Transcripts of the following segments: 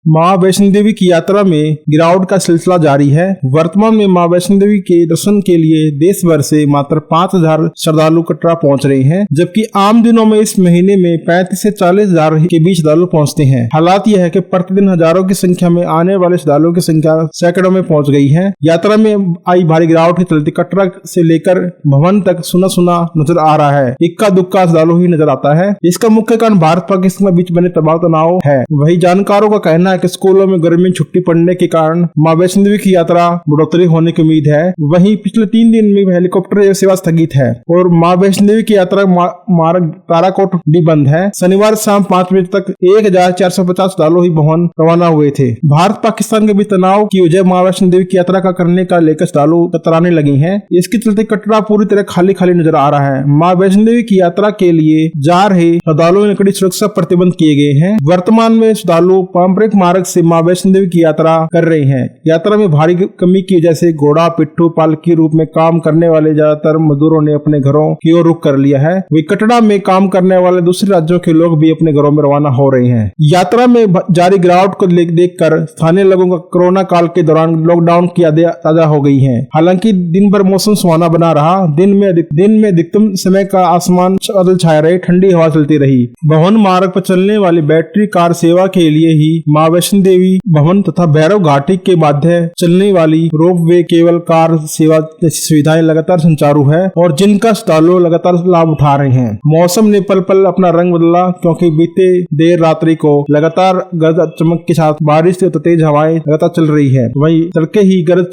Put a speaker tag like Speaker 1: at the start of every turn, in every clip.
Speaker 1: मां वैष्णो देवी की यात्रा में गिरावट का सिलसिला जारी है। वर्तमान में मां वैष्णो देवी के दर्शन के लिए देश भर से मात्र 5000 श्रद्धालु कटरा पहुंच रहे हैं, जबकि आम दिनों में इस महीने में 35 से 40 हजार के बीच श्रद्धालु पहुंचते हैं। हालात यह है कि प्रतिदिन हजारों की संख्या में आने वाले श्रद्धालुओं की संख्या सैकड़ों में पहुंच गई है। यात्रा में आई भारी गिरावट के चलते कटरा से लेकर भवन तक सुना सुना नजर आ रहा है। इक्का दुक्का श्रद्धालु ही नजर आता है। इसका मुख्य कारण भारत पाकिस्तान के बीच बने दबाव तनाव है। वही जानकारों का कहना है कि स्कूलों में गर्मी छुट्टी पड़ने के कारण मां वैष्णो देवी की यात्रा बढ़ोतरी होने की उम्मीद है। वहीं पिछले 3 दिन में हेलीकॉप्टर सेवा स्थगित है और मां वैष्णो देवी की यात्रा मार्ग ताराकोट भी बंद है। शनिवार शाम 5 बजे तक 1450 श्रद्धालु ही भवन रवाना हुए थे। भारत पाकिस्तान के बीच तनाव की वजह मां वैष्णो देवी की यात्रा का करने का लेकर श्रद्धालु कतराने लगे हैं। इसके चलते कटरा पूरी तरह खाली खाली नजर आ रहा है। मां वैष्णो देवी की यात्रा के लिए जा रहे श्रद्धालुओं ने कड़ी सुरक्षा प्रतिबंध किए गए हैं। वर्तमान में श्रद्धालु पारंपरिक मार्ग से मां वैष्णो देवी की यात्रा कर रहे हैं। यात्रा में भारी कमी की वजह से घोड़ा पिट्ठू पालकी रूप में काम करने वाले ज्यादातर मजदूरों ने अपने घरों की ओर रुख कर लिया है। वे कटरा में काम करने वाले दूसरे राज्यों के लोग भी अपने घरों में रवाना हो रहे हैं। यात्रा में जारी गिरावट को देखकर स्थानीय लोगों का कोरोना काल के दौरान लॉकडाउन की यादें ताजा हो गई हैं। हालांकि दिन भर मौसम सुहाना बना रहा। दिन में अधिकतम समय का आसमान बादल छाए रहे, ठंडी हवा चलती रही। भवन मार्ग पर चलने वाली बैटरी कार सेवा के लिए ही मां वैष्णो देवी भवन तथा भैरव घाटी के माध्य चलने वाली रोपवे केबल कार सेवा जैसी सुविधाएं लगातार संचारू है और जिनका श्रद्धालु लगातार लाभ उठा रहे हैं। मौसम ने पल पल अपना रंग बदला, क्योंकि बीते देर रात्रि को लगातार गरज चमक के साथ बारिश तथा तेज हवाएं लगातार चल रही है। वहीं तड़के ही गरज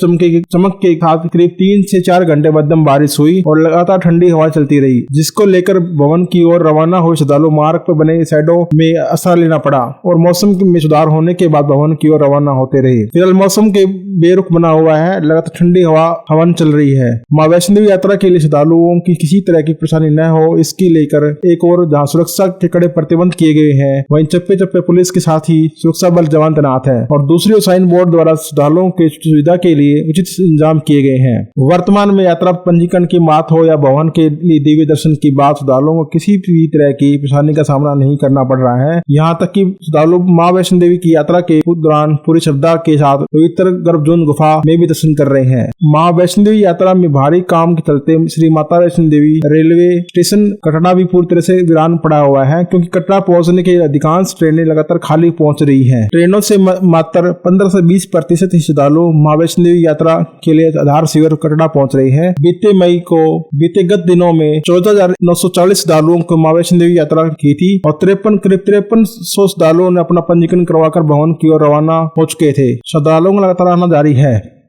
Speaker 1: चमक के साथ करीब 3 से 4 घंटे मध्यम बारिश हुई और लगातार ठंडी हवा चलती रही, जिसको लेकर भवन की ओर रवाना हुए श्रद्धालु मार्ग पर बने साइडों में आसरा लेना पड़ा और मौसम में सुधार होने के बाद भवन की ओर रवाना होते रहे। फिलहाल मौसम के बेरुख बना हुआ है, लगातार ठंडी हवा चल रही है। मां वैष्णो देवी यात्रा के लिए श्रद्धालुओं की किसी तरह की परेशानी न हो, इसकी लेकर एक और जहां सुरक्षा के कड़े प्रतिबंध किए गए हैं, वहीं चप्पे चप्पे पुलिस के साथ ही सुरक्षा बल जवान तैनात है और दूसरी ओर साइन बोर्ड द्वारा श्रद्धालुओं की सुविधा के लिए उचित इंतजाम किए गए हैं। वर्तमान में यात्रा पंजीकरण की बात हो या भवन के लिए देवी दर्शन की बात, श्रद्धालुओं को किसी भी तरह की परेशानी का सामना नहीं करना पड़ रहा है। यहाँ तक कि श्रद्धालु मां वैष्णो देवी की यात्रा के दौरान पूरी श्रद्धा के साथ पवित्र गर्भजोन गुफा में भी दर्शन कर रहे हैं। मां वैष्णो देवी यात्रा में भारी काम के चलते श्री माता वैष्णो देवी रेलवे स्टेशन कटरा भी पूरी तरह से वीरान पड़ा हुआ है, क्योंकि कटरा पहुंचने के अधिकांश ट्रेनें लगातार खाली पहुंच रही हैं। ट्रेनों से मात्र 15 से 20% श्रद्धालु मां वैष्णो देवी यात्रा के लिए आधार शिविर कटरा पहुंच रहे हैं। बीते गत दिनों में 14,940 श्रद्धालुओं को मां वैष्णो देवी यात्रा की थी और करीब 5300 श्रद्धालुओं ने अपना पंजीकरण करवाकर भवन की ओर रवाना हो चुके थे। श्रद्धालुओं का लगातार आना जारी है।